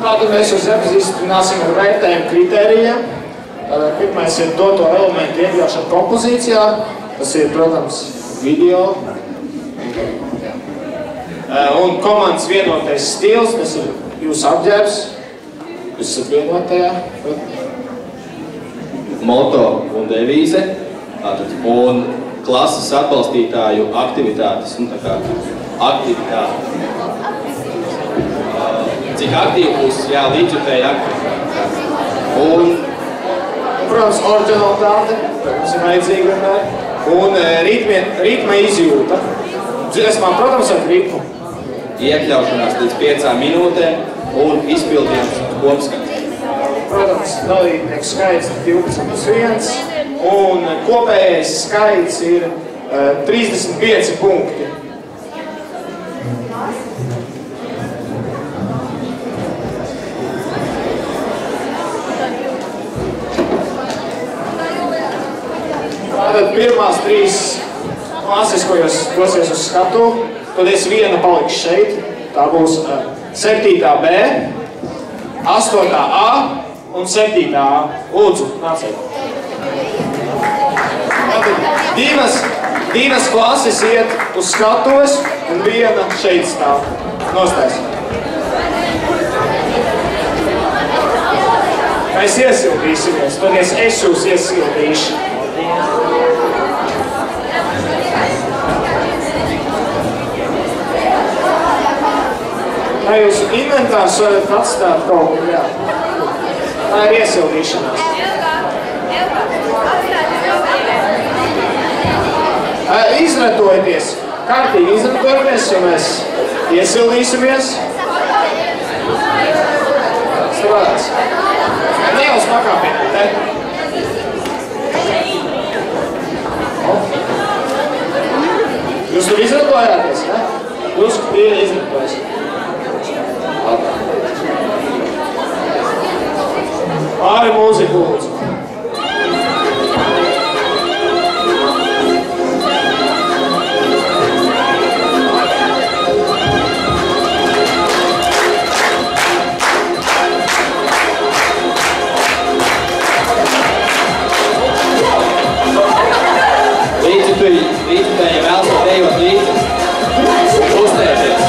Tātad mēs jūs iepazīstināsim ar vērtējumu kritērijiem. Tātad pirmais ir doto elementu iekļaušana kompozīcijā. Tas ir, protams, video. Un komandas vienotais stils, tas ir jūsu apģērbs. Jūs esat vienotajā. Moto un devīze. Un klases atbalstītāju aktivitātes. Aktivitāte. Cik aktīvi būs, līdzjutēji aktivitāte. Un, protams, oriģinalitāte, protams, ir vajadzīga vienmēr. Un ritma izjūta. Dziesmā, protams, ar ritmu. Iekļaušanās līdz 5 minūtēm un izpildījums kopskats. Protams, dalībnieku skaits ir 12+1 un kopējais skaits ir 35 punkti. Tātad pirmās 3 klases, ko jūs dosies uz skatu, tad viena paliks šeit. Tā būs 7. B, 8. A un 7. A. Lūdzu, nāciet. Divas klases iet uz skatuves un viena šeit stāv. Nostājas. Mēs iesildīsimies, toties es jūs iesildīšu. Vai jūsu inventārs varat atstāt kaut ko, jā? Tā ir iesildīšanās. Izratojieties, kārtīgi izratojieties, jo mēs iesildīsimies. Strādās. Ne uz pakāpieniem, te. Jūs tur izratojāties, ne? Jūs ir izratojis. Pāri mūziku lūdzu. Līdzjutēji vēlas dejot līdzi. Uztēties.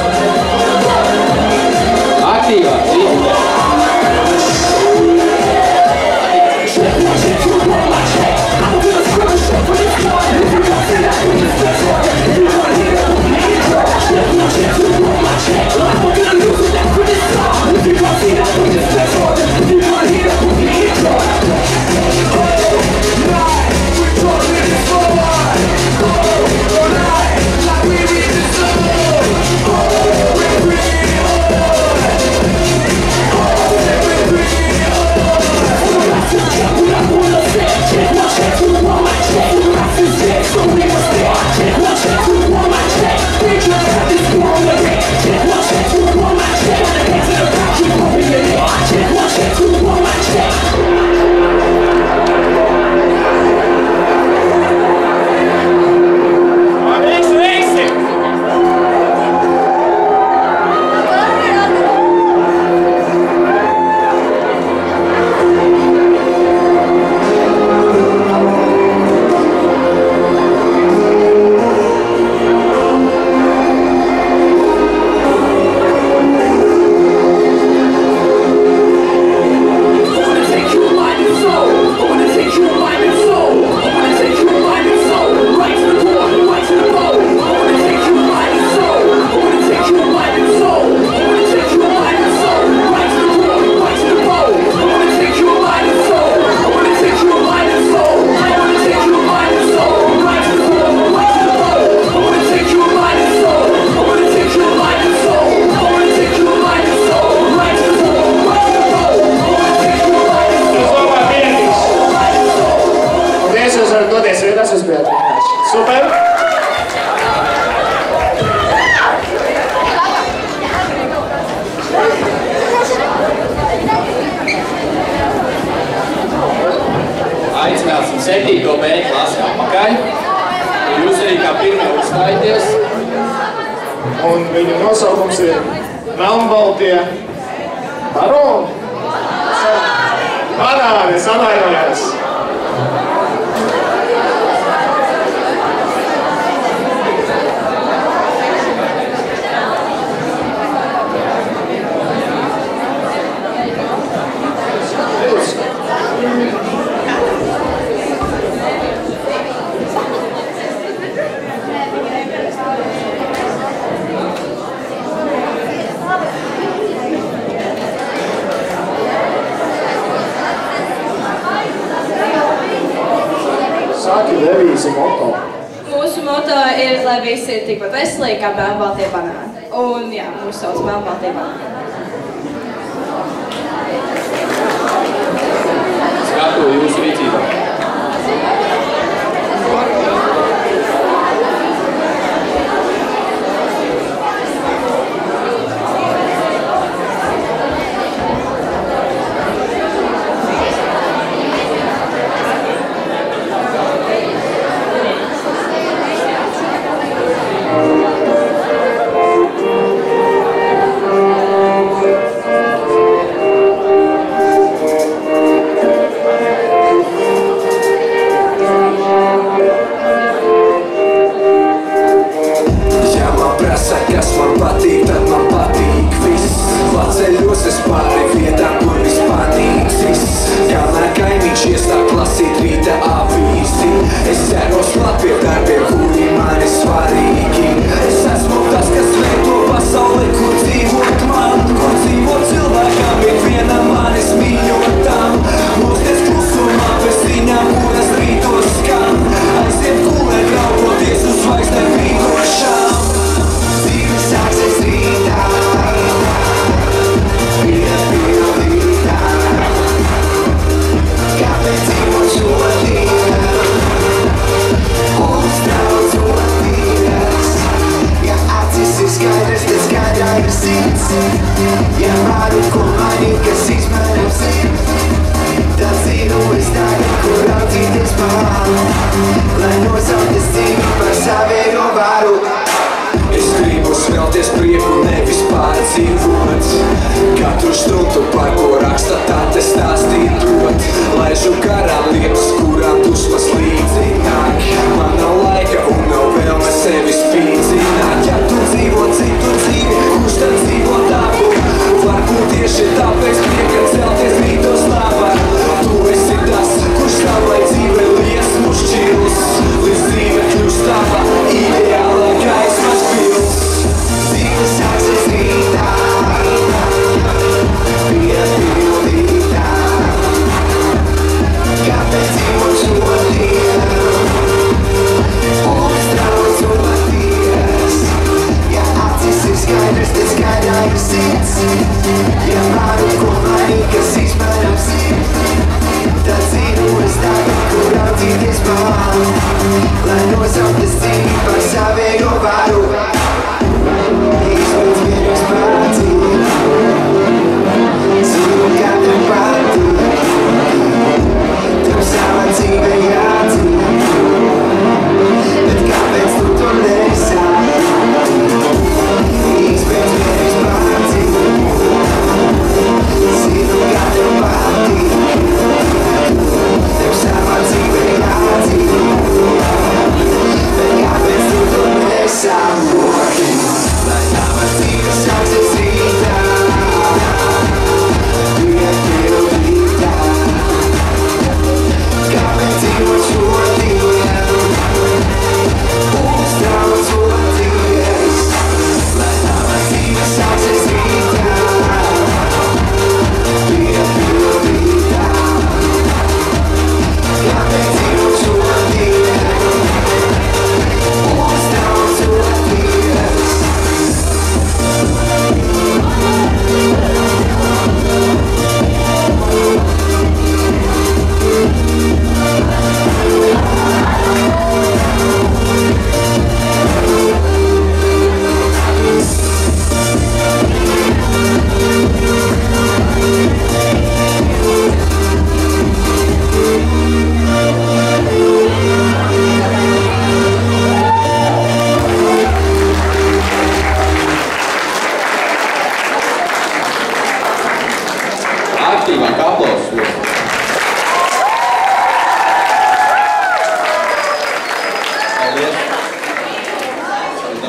Aktīvāk līdzjutēji. Super! Aicināsim 7. B klasi apakaļ. Jūs arī kā pirmie uzstājaties. Un viņu nosaukums ir Melnbaltie Baroni? Banānis, atvainojos. Saki devīzi moto. Mūsu moto ir, lai visi ir tikpat veselīgi kā melnbaltie banāni. Un jā, mūs sauc melnbaltie banāni. Skatu jūsu rīcībā. Ja varu ko mainīt, kas izmainās sirds, tad zinu es tagad, kur raudzīties pār, lai nosauties cīņu par savējo varu. Es gribu smelties prieku, nevis pārdzīvot katru stundu, par ko raksta tā te stāstīt dot. Laižu garām lietas, kurām dusmas līdzi nāk. Man nav laika un nav vēlme sevi spīdzināt. Ja tu dzīvo citu dzīvi, kurš tad dzīvo tavu? Varbūt tieši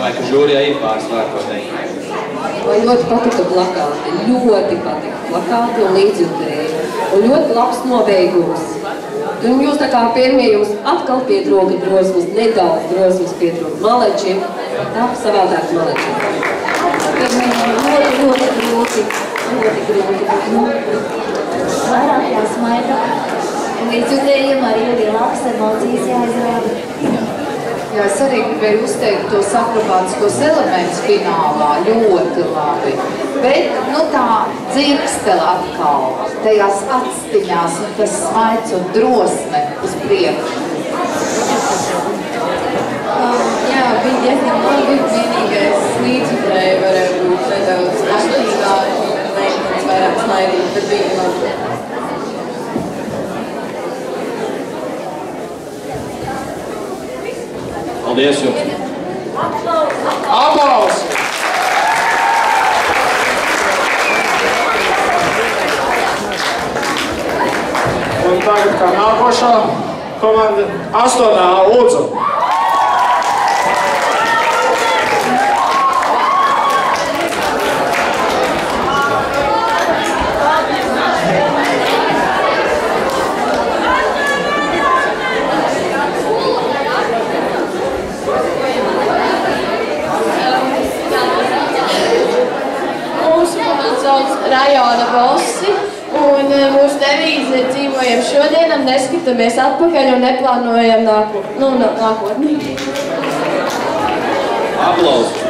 Domāju, ka žūrijā ir pāris vārdu ko teikt. Man ļoti patika plakāti, ļoti patika plakāti un līdzjutēji. Un ļoti labs nobeigums. Un jūs tā kā pirmie jūs atkal pietrūka drosmes, nedaudz drosmes pietrūka malečiem, tā savādāk malečiem. Ļoti grūti. Vairāk jāsmaida. Līdzjutējiem arī lielākas emocijas jāizrāda. Jā, es arī gribēju uzteikt tos akrobātiskos elementus finālā ļoti labi. Bet, nu tā dzirkstele atkal, tajās atstiņās un tas smaids un drosme uz priekšu. Jā, bija diezgan labi. Vienīgais līdzjutēji varēja būt nedaudz aktīvāki, meitenes vairāk smaidīt, bet bija labi. Paldies jums! Aplausi! Un tagad kā nākošā komanda 8. lūdzu. Rajona Bossi, un mūsu devīze ir dzīvojam šodienam, neskatāmies atpakaļ un neplānojam nākotni. Aplausi!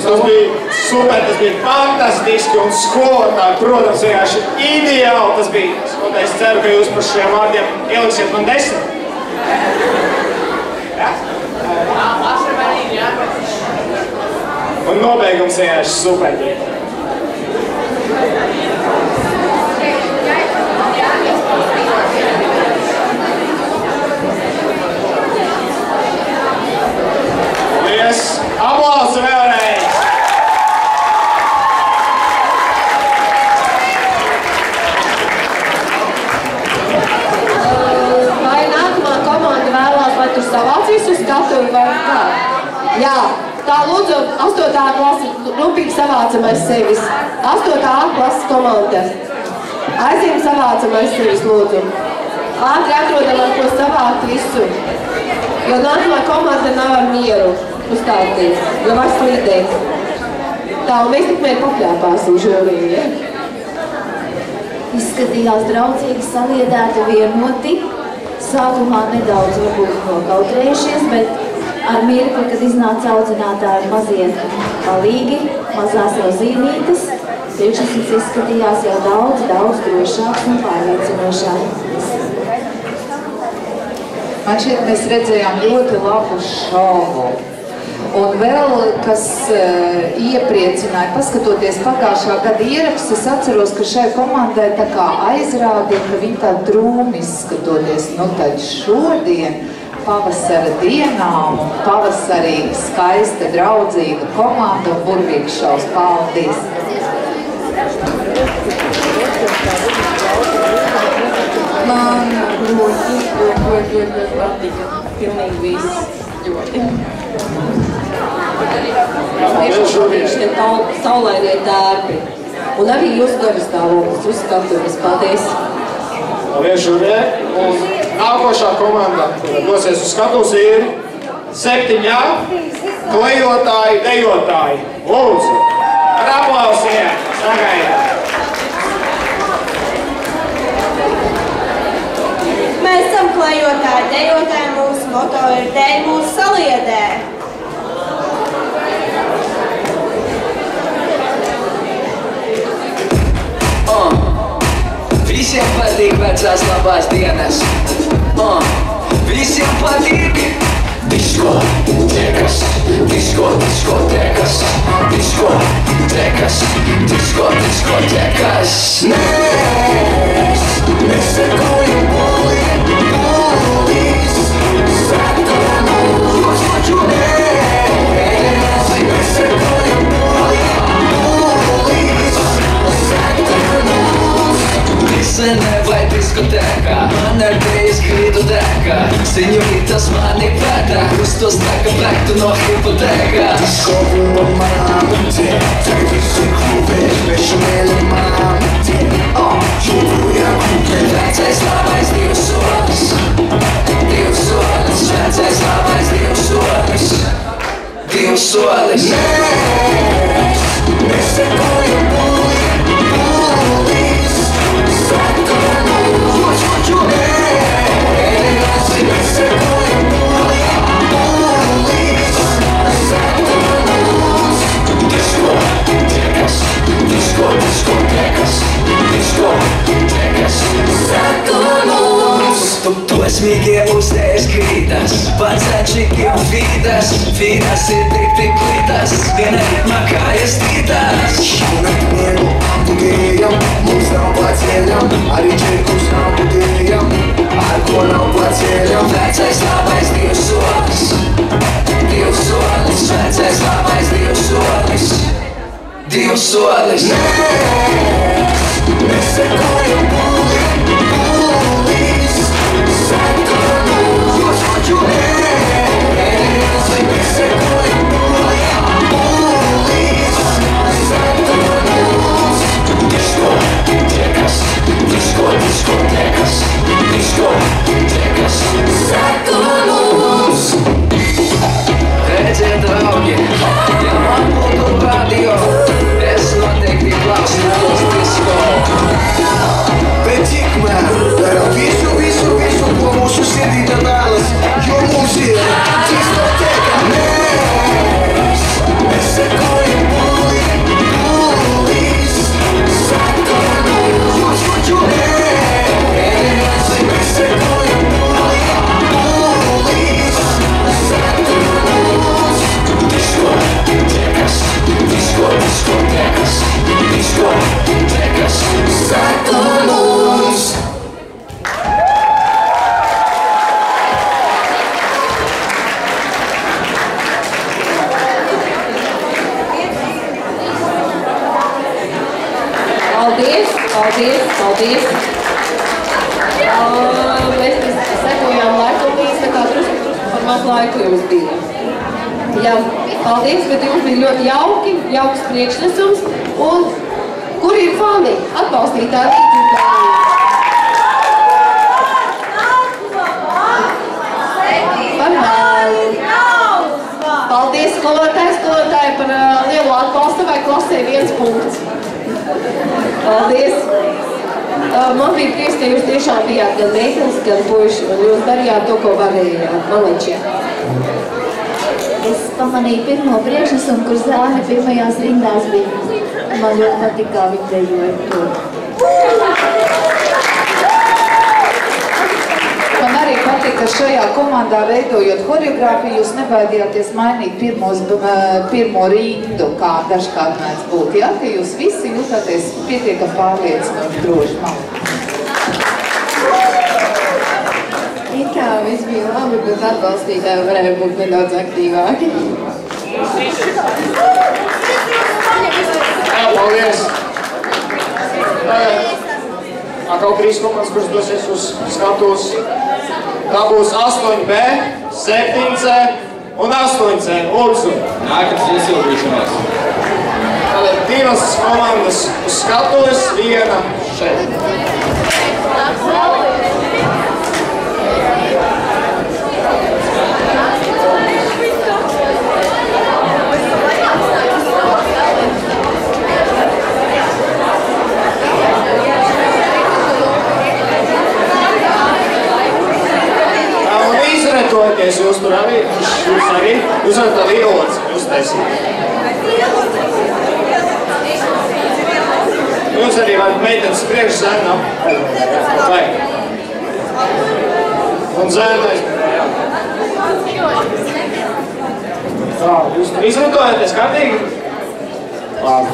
Tas bija super, tas bija fantastiski un skolotāji, protams, vienkārši ideāli tas bija. Un es ceru, ka jūs par šiem vārdiem ieliksiet man 10. Ja? Un nobeigums vienkārši super. Aplausi vēlreiz! Vai nākamā komanda vēlās, vai tu savācīs uz skatuvi vai kā? Jā, tā lūdzu 8. klasi, rūpīgi savācam aiz sevis. 8. klases komanda. Aiziem savācam aiz sevis, lūdzu. Ātri atrodam, ar ko savākt visu. Jo nākamā komanda nav ar mieru uzstāties, jo var slīdēt. Tā, un mēs tikmēr papļāpāsim žūrī, ja? Izskatījās draudzīgi, saliedēti, vienoti. Sākumā nedaudz varbūt nokautrējušies, bet ar mirkli, kad iznāca audzinātāji mazie palīgi, mazās rozīnītes, priekšnesums izskatījās jau daudz drošāks un pārliecinošāks. Man šeit mēs redzējām ļoti labu šovu. Un vēl, kas iepriecināja, paskatoties pagājušā gada ierakstu, es atceros, ka šai komandai tā kā aizrādīja, ka viņi tā drūmi izskatoties. Nu tad šodien, pavasara dienām, pavasarī skaista, draudzīga komanda un burvīgs šaus. Paldies! Man ļoti patika. Pilnīgi viss ļoti. Tiešām šie saulainie tērpi. Un arī jūs garastāvoklis uz skatuves. Paldies! Paldies, žurē. Un nākošā komanda, kur dosies uz skatuves, ir 7 klejotāji, dejotāji. Lūdzu! Ar aplausiem! Sagaidām! Mēs esam klejotāji, dejotāji, mūsu moto ir dēļ mūsu saliedē. Visiem patīk vecās labās dienas. Visiem patīk diskotēkas, diskotēkas, diskotēkas, diskotēkas. Mēs sekojam polīs, satanus. Mēs sekojam polīs, satanus. Disenē vai diskotēkā, man ar tevis krītu dēkā. Seņoritas mani pētā, uz to staka plektu no hipotēkā. Disko bumba māte, tagad visi klubē, bešamēli māte. Joprojām klubē. Vecais labais divs solis, vecais labais divs solis. Mēs sekojam polīs, satanus. Mēs sekojam polīs, satanus. Diskotēkas, diskotēkas, diskotēkas, satanus. Tu esmīgie uztējas krītas, pacenčīgi un fītas, fīnas ir tik klītas, viena ritmā kājas tītās. Šonakt miegu apgējam, mums nav paceļam, arī čirkus nav budējam, ar ko nav paceļam. Vecais labais divs solis, vecais labais divs solis. Mēs sekojam polīs, satanus. Mēs sekojam polīs, satanus. Diskotēkas, diskotēkas, diskotēkas, satanus. Redziet, draugi, ja man būtu radio, es noteikti klausītos disko. Paldies, paldies. Mēs sekojām laikam līdz, tā kā drusku par maz laiku jums bija. Jā, paldies, bet jums bija ļoti jauks priekšnesums. Un kur ir fani? Atbalstītāji rītīgi. Paldies, skolotāji par lielu atbalstu, vai klasē 1 punkts. Paldies. Man bija prieks, ka jūs tiešām bijāt gan meitenes, gan puiši, un jūs darījāt to, ko varējāt. Maleči. Es pamanīju pirmo priekšnesumu, kur zāne pirmajās rindās bija. Man ļoti patīk, kā viņi dejoja to. Man arī patīk, ka šajā komandā veidojot horeogrāfiju, jūs nebaidījāties mainīt pirmo rindu, kā dažkārt mēdz būt. Ja? Ka jūs visi jūtāties pietiekami pārliecinoši droši. It kā viss bija labi, bet atbalstītāji varēja būt nedaudz aktīvāki. Jā, paldies! Atkal 3 komandas, kuras dosies uz skatuves. Tā būs 8B, 7C un 8C. Lūdzu! Nākams iesildīšanās. Tātad 2 komandas uz skatuves, 1 šeit. Izretoties jūs tur arī, jūs varat tādu ieloci uztaisīt. Jūs arī varat meitenes priekš zēnu apgādāt. Un zēnu aizgādāt. Tā, jūs tur izretojaties kārtīgi? Labi.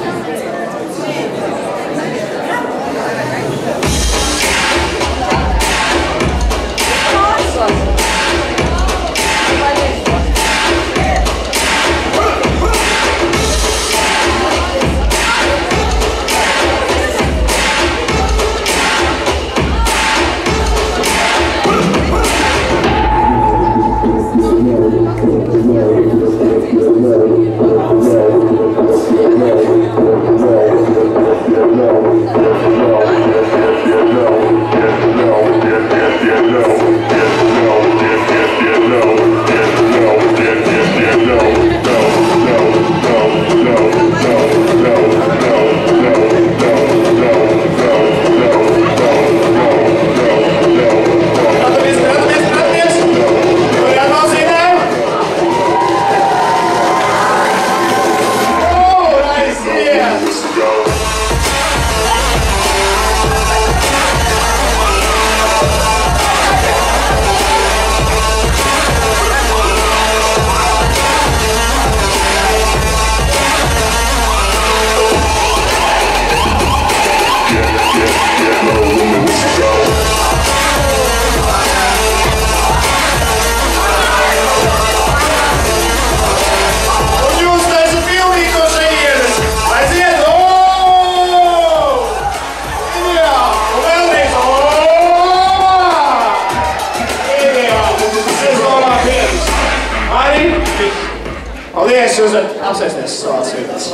Paldies, jūs varat apsēsties savās vietās.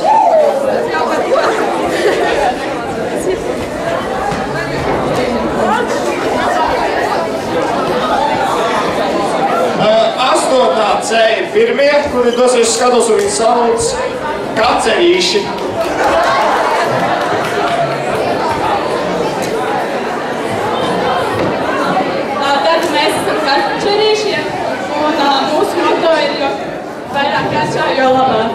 Astotā C ir pirmie, kuri dosies skatos un viņi sauc kacerīši. Tad mēs esam kacerīšie un mūsu moto ir, jo vairāk kačā, jo labāk.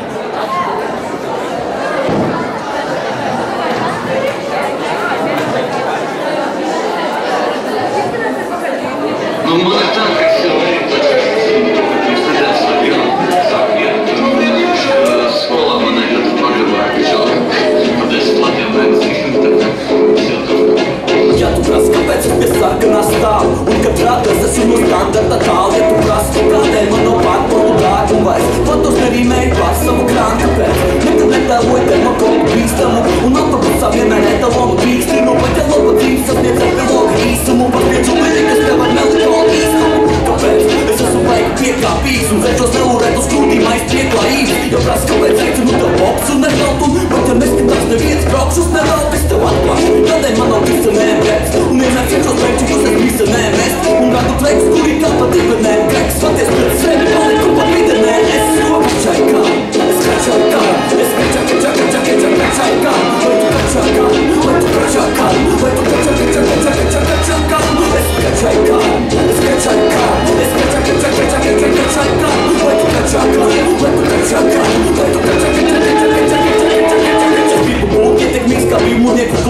Nu, man ir tā, ka es jau arī pirms nedēļas laikā sāku iet skolā, man ir ļoti pagavāki jau pa 10 latiem Ja tu prasi, kāpēc pie sarkanā stāv un kad rādos esi no standarta tālu, ja tu prasi, kādēļ man nav pārpolu dārgu vairs, fotos nerīmēju pār savu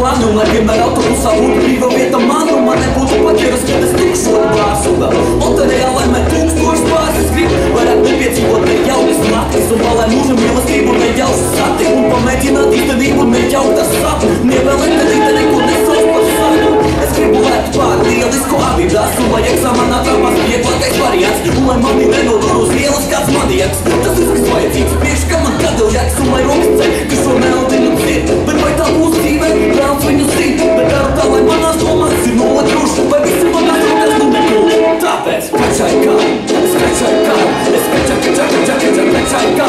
mani un lai vienmēr autobusā būtu brīva vieta man un man nebūtu paķeras, kad es tikšu ar bārsu vēl. Loterijā, lai man 1000 pāris grib, varētu nepiedzīvot nejaukas naktis un vēl lai mūžam mīlestību nejaušu sati un pamēģināt īstenību nejaukt ar sapni. Nievēlēt nedīt neko nesauc par sapni. Es gribu lēt pār lielisku Adidas un lai eksāmenā tāpās vieglākais variants un lai mani nenodur uz ielas kāds manieks. Tas viss, kas vajadzīgs priekš, ka man kadiljaks un lai rokas ceļ, ka šo meldi nu dzird. Bet vai tā būs dzīve? Vēlns viņu zīt, bet daru tā, lai manās domās ir nulle drušu, vai visi manās rokas nu nekļūt. Tāpēc kačai kā, es kačai kā, es kačai kā, vai tu kačai kā,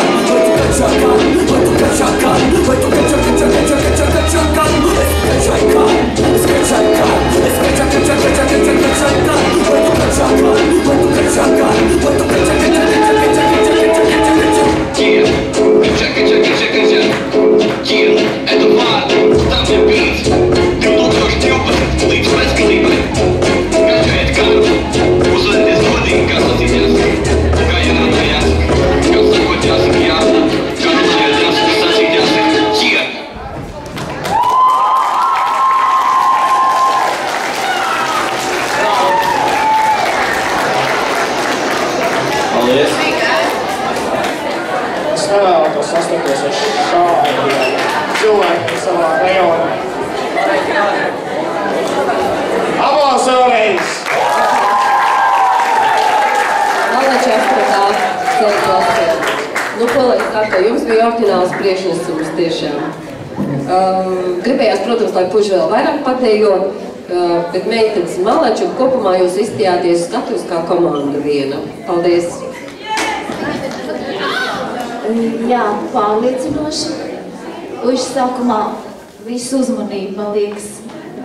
vai tu kačai kā, vai tu kačai kā, es kačai kā, es kačai kā, vai tu kačai kā, vai tu kačai kā, vai tu kačai kā. Это вар, там где бит 2012 līdz bezgalībai. Gājuiet kādu, uzvedies godīgi, kā sacīt jāsaka, kā ienāca jāsaka, kā sakot jāsaka jā, kā runājot jāsaka, sacīt jāsaka, jā. Paldies! Es nevēlētos sastapties ar šādiem cilvēkiem savā rajonā. Aplausi vēlreiz! Malači astratā ceļu klasē. Nu, ko lai saka, jums bija orģināls priekšnesums tiešām. Gribējās, protams, lai puži vēl vairāk patējo, bet meitenes Malači un kopumā jūs izstījāties skatuves kā komanda viena. Paldies! Jā, pārliecinoši. Puiši sākumā visu uzmanību, man liekas,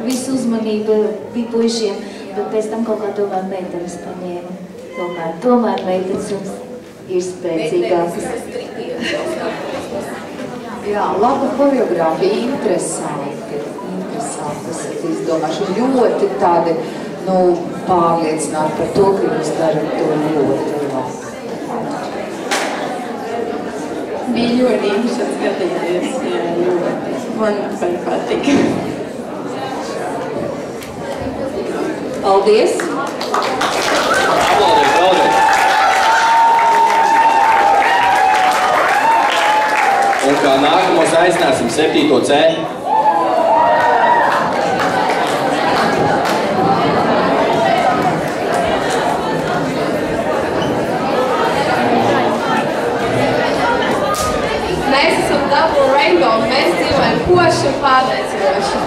visu uzmanību bija puišiem, bet pēc tam kaut kā tomēr meitenes paņēma. Tomēr meitenes jums ir spēcīgākas. Jā, laba koreogrāfija, interesanti, tas ir izdomāšu. Ļoti tādi, pārliecināti par to, ka jūs darat to ļoti labi. Bija ļoti interesanti skatīties, jā, ļoti. Man patika. Paldies! Aplaudies! Un kā nākamos aicināsim 7. C. Mēs esam Double Rainbow, mēs dzīvojam koši un pārliecinoši.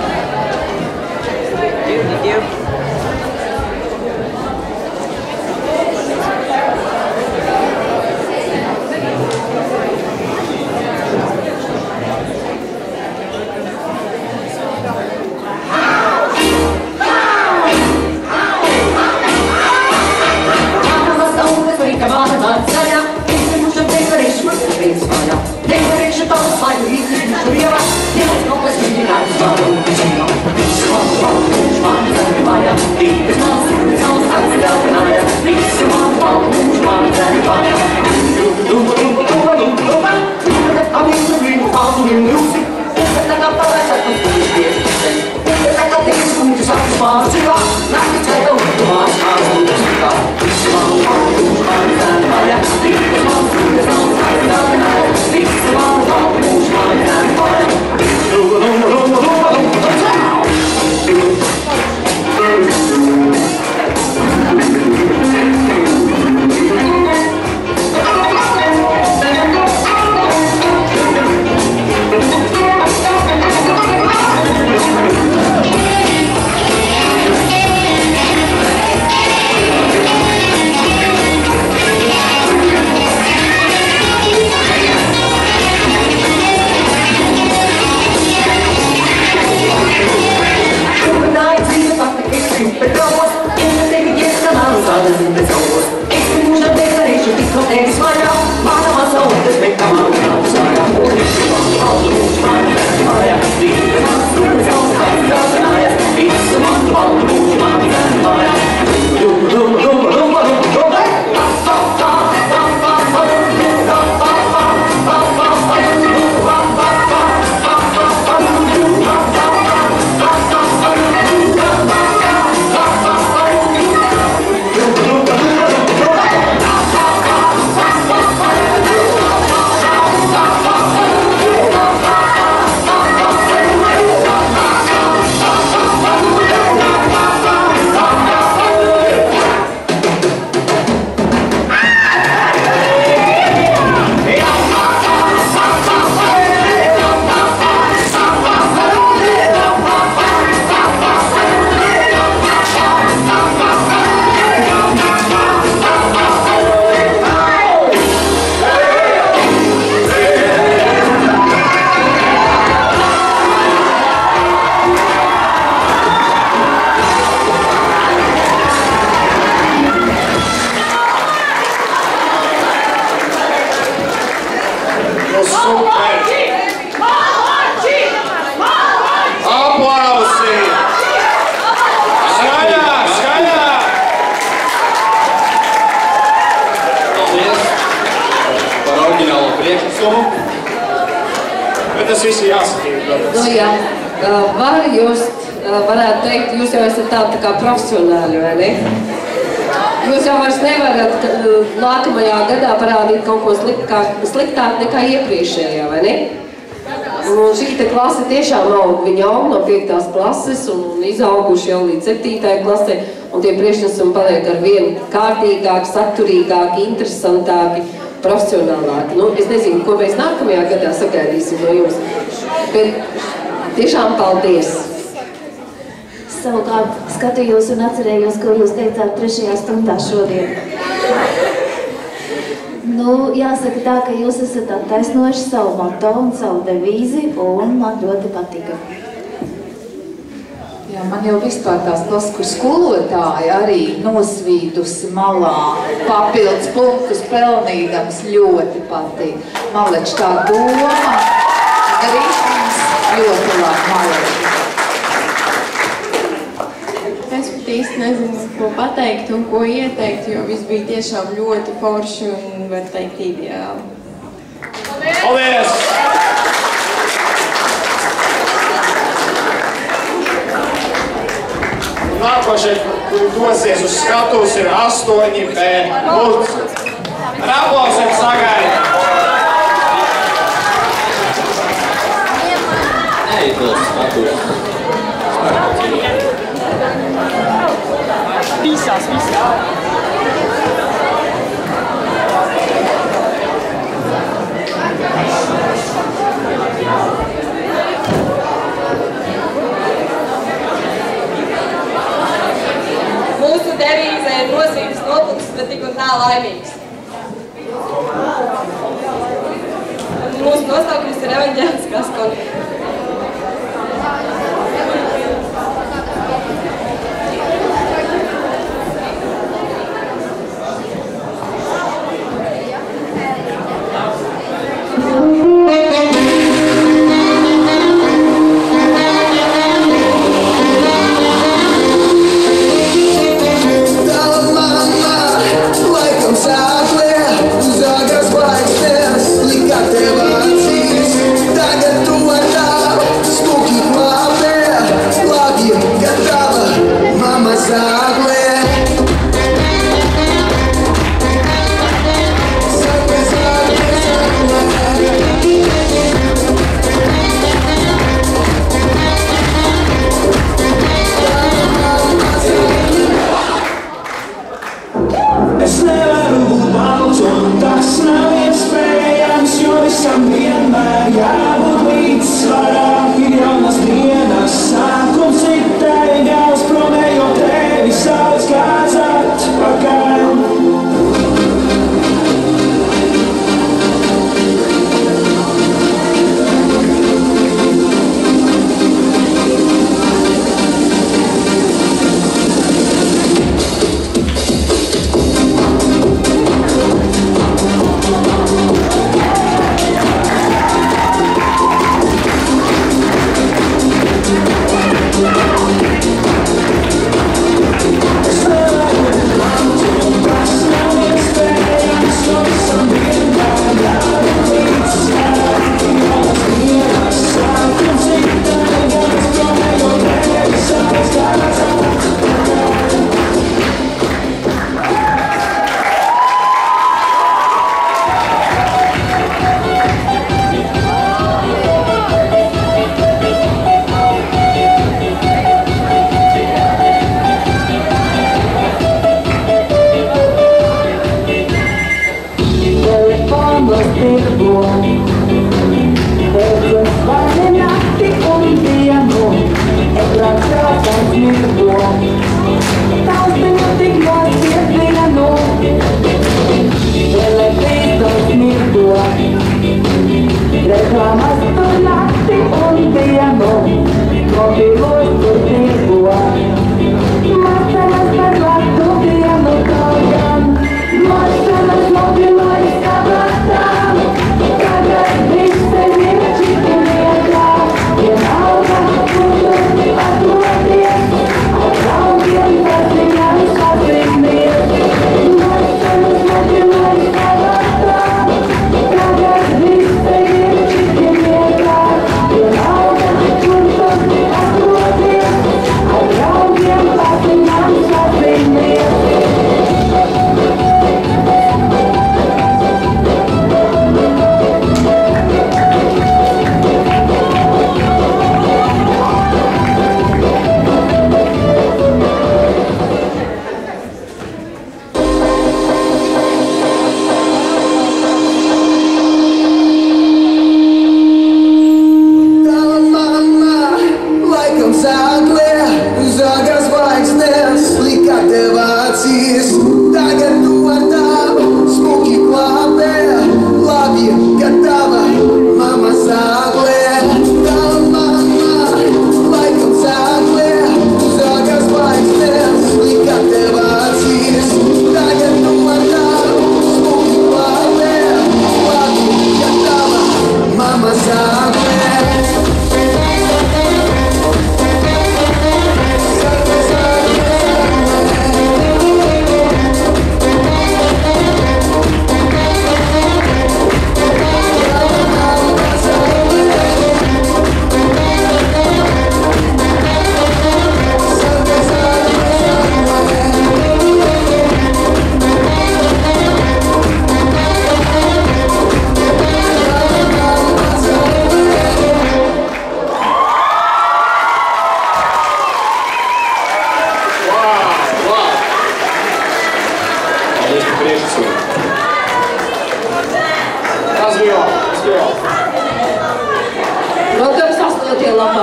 tas viss ir jāsatīk. Nu jā, jūs varētu teikt, jūs jau esat tā kā profesionāļi, vai ne? Jūs jau vairs nevarat nākamajā gadā parādīt kaut ko sliktāk nekā iepriekšējā, vai ne? Un šī te klase tiešām aug, viņi aug no 5. klases un izauguši jau līdz 7. klasē, un tie priekšnesumi paliek ar vien kārtīgāki, saturīgāki, interesantāki, profesionālāki. Nu, es nezinu, ko mēs nākamajā gadā sagaidīsim no jums, bet tiešām paldies! Savukārt skatījos un atcerējos, ko jūs teicāt 3. stundā šodien. Nu, jāsaka tā, ka jūs esat attaisnojuši savu moto un savu devīzi, un man ļoti patika. Jā, man jau vispār tās klasku skolotāji arī nosvīdusi malā papildus punktus pelnīdams ļoti patīk. Maleč tā doma, ritms ļoti labi maleč. Es pat īsti nezinu, ko pateikt un ko ieteikt, jo viss bija tiešām ļoti forši un, var teikt, ideāli. Paldies! Nākošais, kur dosies uz skatuves, ir 8B. Lūdzu, ar aplausiem sagaida! Ej, tos skatuves. Visās. Mūsu devīze ir nosvītas nopūtas, bet tik un tā laimīgs. Mūsu nosaukums ir evaņģēliskās konferences. Liga tev acīs, tagad tu esi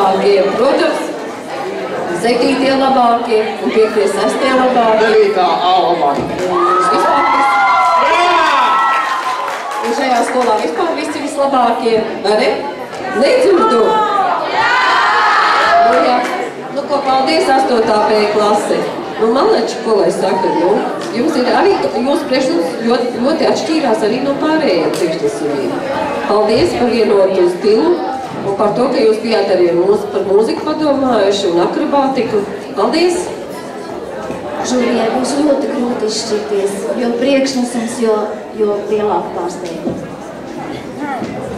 labākie, protams, 7. labākie un 5. 6. labākie. 9. A labākie. Un šajā skolā vispār visi vislabākie, vai ne? Nedzirdu! Nu, jā. Nu, ko paldies 8. B klase. Nu, man liekas, ko lai saka, nu, jums ir arī, jūs priekšnesums ļoti atšķīrās arī no pārējiem priekšnesumiem. Paldies par vienotu stilu un par to, ka jūs bijāt arī par mūziku padomājuši un akrobātiku. Paldies! Žūrijai būs ļoti grūti izšķirties, jo priekšnesums, jo lielāku pārsteigumu.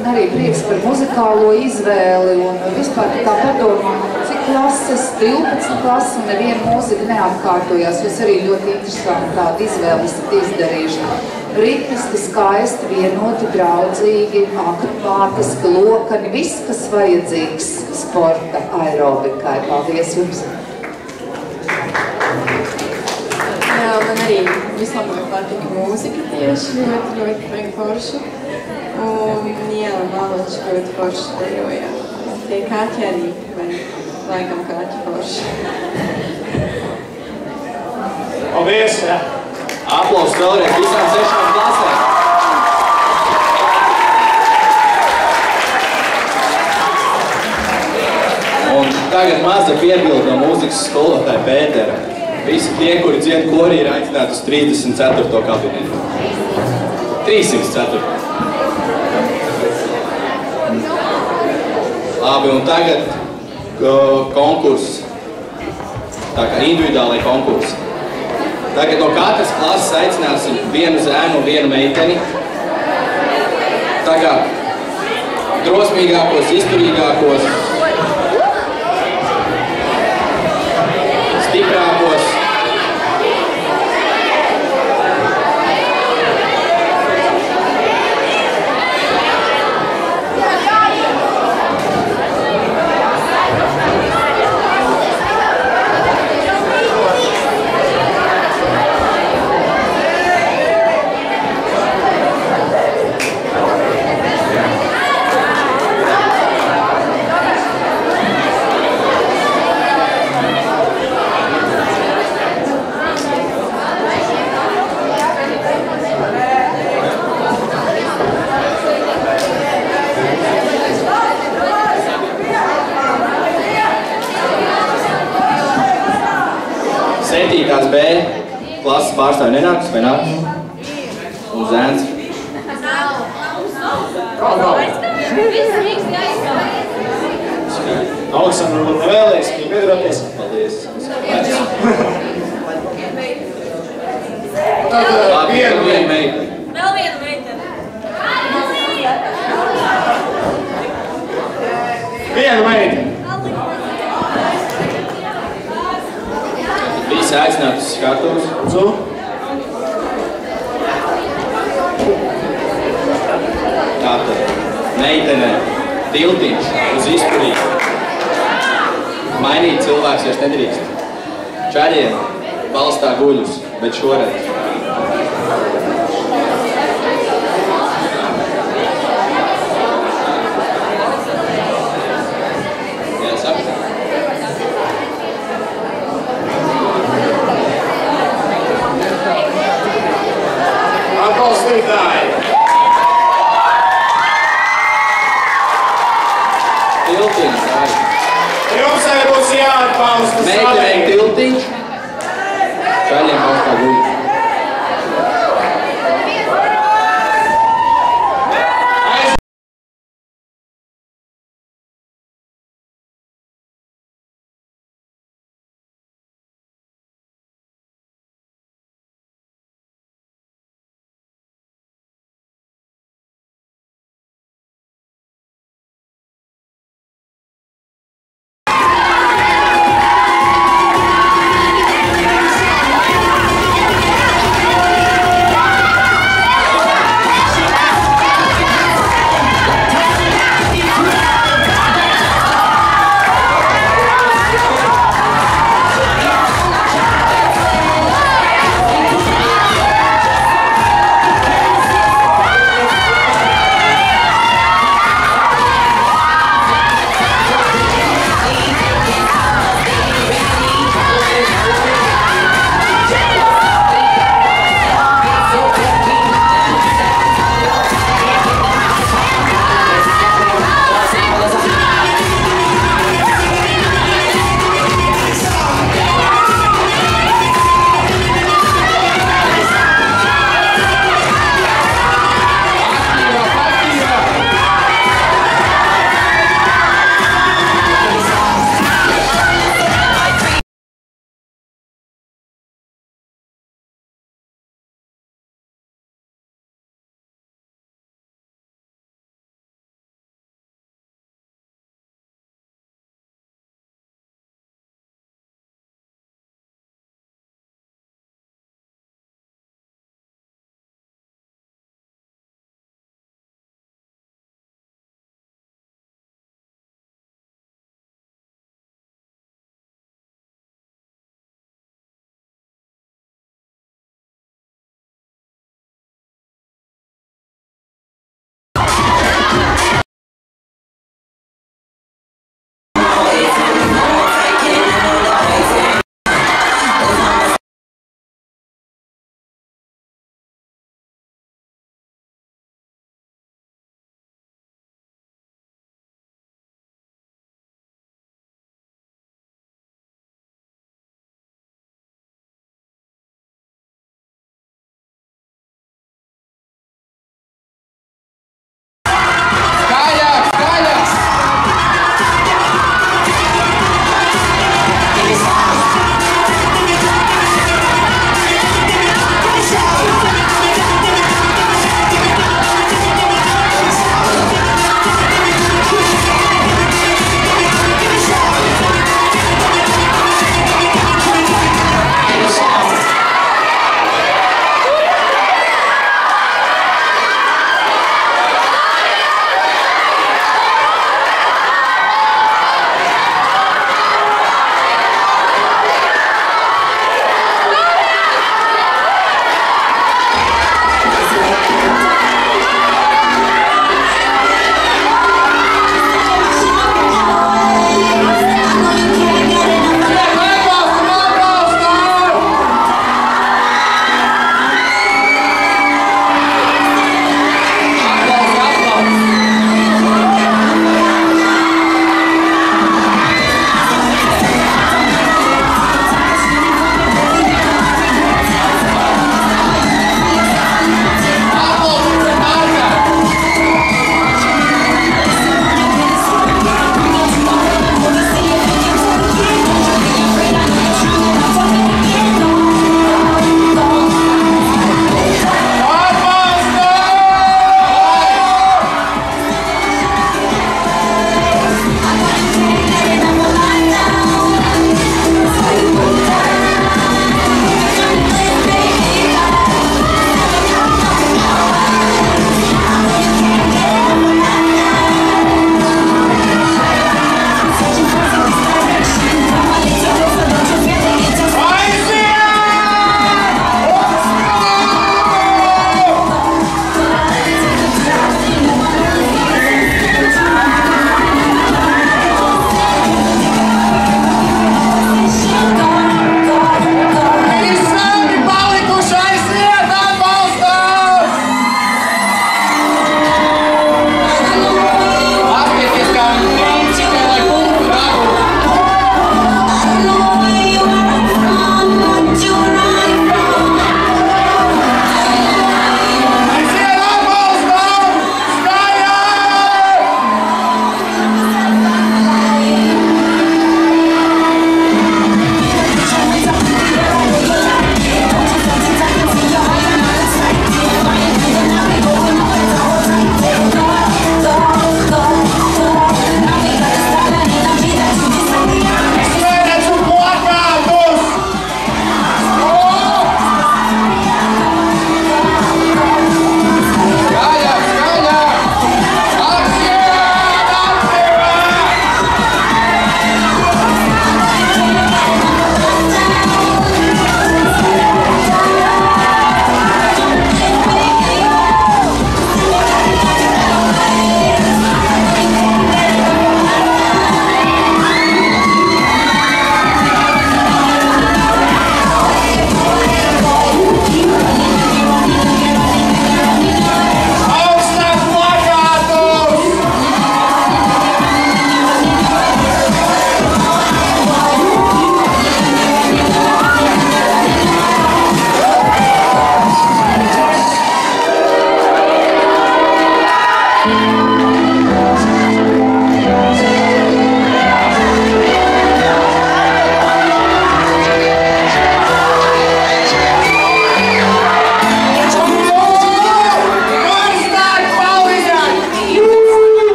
Un arī prieks par muzikālo izvēli un vispār tā padomā, cik klases, 12 klases un neviena mūzika neatkārtojās. Jūs arī ļoti interesanti tādu izvēli esat izdarījuši. Ritmiski, skaisti, vienoti, draudzīgi, akrobātiski, lokani, viss, kas vajadzīgs sporta aerobikai. Paldies jums! Jā, man arī vislabāk patika mūzika tieši, ļoti forši. Un jā, Malači ļoti forši dejoja. Tie kaķi arī, vai laikam kaķi forši. Paldies! Aplaus vēlreiz visām 6 klasēm! Un tagad maza piebilde no mūzikas skolotāja Pētera. Visi tie, kuri dzied korī, ir aicināti uz 34. kabinetu. 304. Labi, un tagad konkurss. Tā kā individuālai konkursi. Tagad no katras klases aicināsim vienu zēnu un vienu meiteni. Tagad drosmīgākos, izturīgākos, stiprākos. B klases pārstāvi nenāks, vai nāk? Un zēns. Aleksandra, varbūt nevēlies, viņa piedarāties. Paldies. Tad vienu meiteni. Vēl vienu meiteni. Vienu meiteni. Visi aicināti uz skatuves. Tātad, meitenē, tiltiņš uz izturību. Mainīt cilvēks vairs nedrīkst. Čaļiem balstā guļus, bet šoreiz. Atbalstītāji! Tiltiņš, arī. Jums arī būs jāatbalsta meitenēm tiltiņš, čaļiem balstā guļus.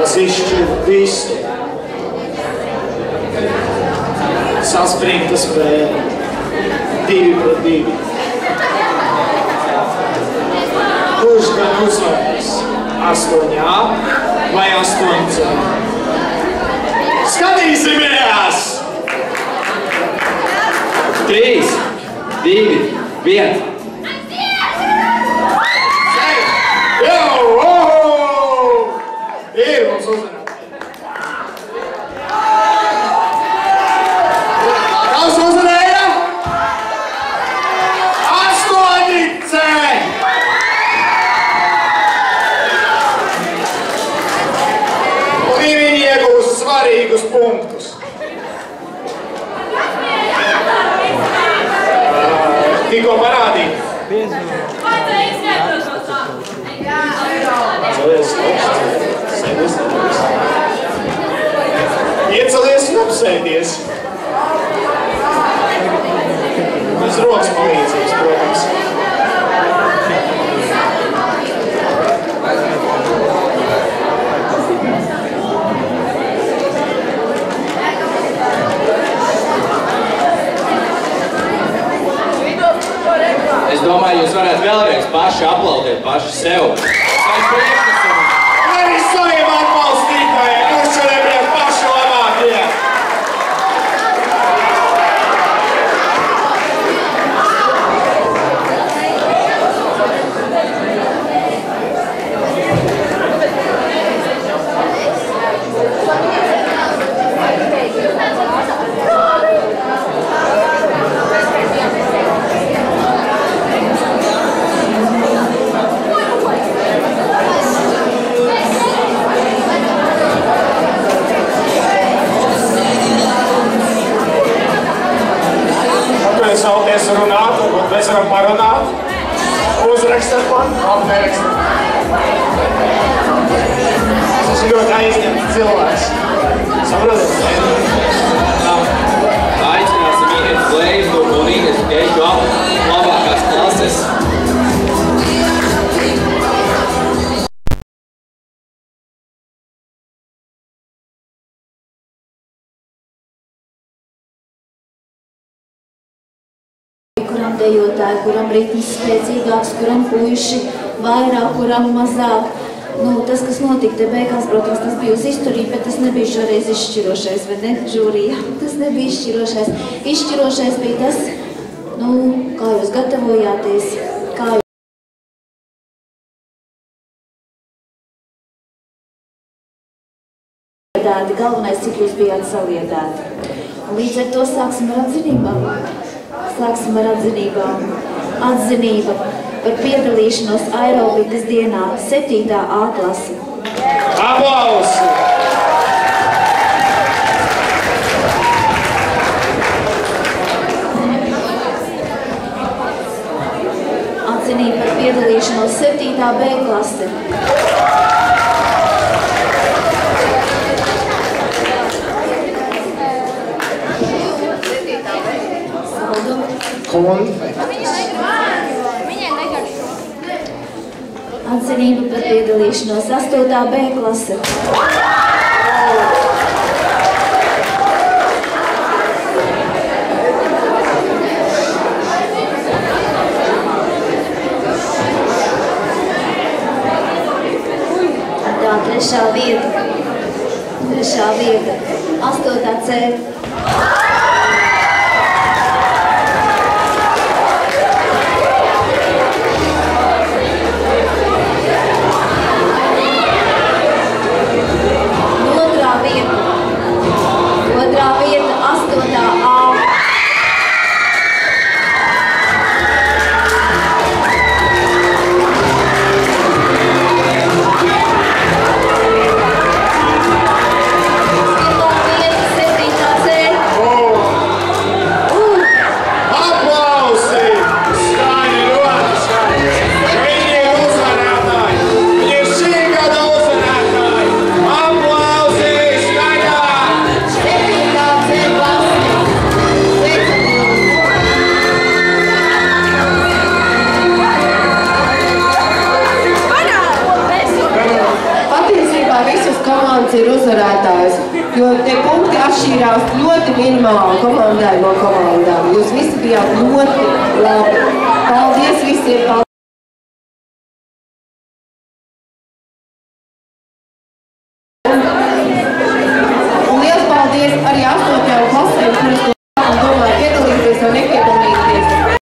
tas izšķir visu. Saspringta spēle. 2-2. Kurš gan uzvarēs? 8A vai 8C? Skatīsimies! 3, 2, 1. Ir mums uzvarēt. Kas uzvarēja? 8C! Un viņi iegūs svarīgus punktus. Tikko parādīt. Iecelies un apsēdies. Bez rokas palīdzības, protams. Es domāju, jūs varētu vēlreiz paši aplaudēt paši sev. Nevis saviem atbalstītājiem, jūs šodien bija paši labākie. Sauties runāt, varbūt mēs varam parunāt. Uzrakstat man, apnerakstat. Es esmu ļoti aizņemts cilvēks. Saprotat? Aicināsim iet Glēzdu un Ines Geļu labākās klases. Kuram dejotāji, kuram ritms spēcīgāks, kuram puiši vairāk, kuram mazāk. Nu, tas, kas notika te beigās, protams, tas bija uz izturību, bet tas nebija šoreiz izšķirošais, vai ne, žūrija? Tas nebija izšķirošais. Izšķirošais bija tas, nu, kā jūs gatavojāties, kā jūs... Galvenais, cik jūs bijāt saliedēti. Un līdz ar to sāksim ar atzinībām. Sāksim ar atzinībām. Atzinība par piedalīšanos aerobikas dienā 7A klase. Aplausi! Atzinība par piedalīšanos 7B klase. Atzinība par piedalīšanos 8B klase. Tā, trešā vieta. 8C. Otrā vieta 8A. Pirmā vieta 7C. Jo te punkti atšķīrās ļoti minimāli komandai no komandām. Jūs visi bijāt ļoti labi. Paldies visiem! Un liels paldies arī 8. klasēm, kuras domāju piedalīties vai nepiedalīties.